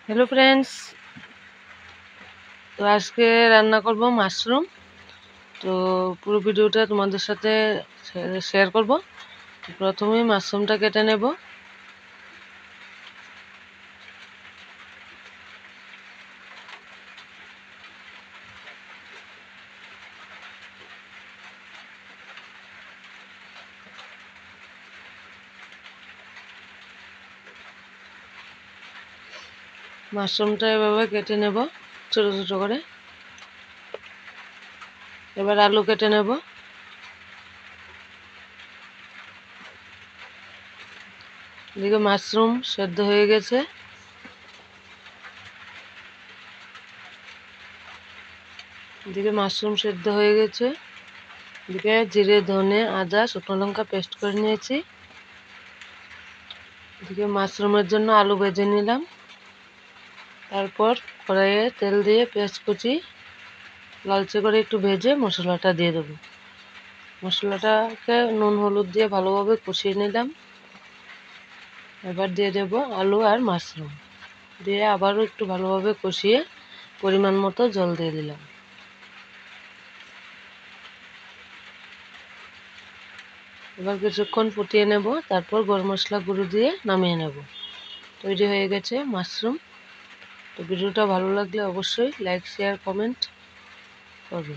Hello friends, তো আজকে রান্না করব মাশরুম। তো পুরো ভিডিওটা তোমাদের সাথে শেয়ার করব। প্রথমেই মাশরুমটা কেটে নেব। মাশরুমটা এভাবে কেটে নেব ছোট ছোট করে। এবার আলু কেটে নেব। এদিকে মাশরুম সেদ্ধ হয়ে গেছে। এদিকে এদিকে জিরে, ধনে, আদা, শুকনো লঙ্কা পেস্ট করে নিয়েছি। এদিকে মাশরুমের জন্য আলু ভেজে নিলাম। তারপর কড়াইয়ে তেল দিয়ে পেঁয়াজ কুচি লালচে করে একটু ভেজে মশলাটা দিয়ে দেবো। মশলাটাকে নুন হলুদ দিয়ে ভালোভাবে কষিয়ে নিলাম। এবার দিয়ে দেব আলু আর মাশরুম, দিয়ে আবারও একটু ভালোভাবে কষিয়ে পরিমাণ মতো জল দিয়ে দিলাম। এবার কিছুক্ষণ ফুটিয়ে নেব, তারপর গরম মশলা গুঁড়ো দিয়ে নামিয়ে নেব। তৈরি হয়ে গেছে মাশরুম। তো ভিডিওটা ভালো লাগলে অবশ্যই লাইক, শেয়ার, কমেন্ট করবে।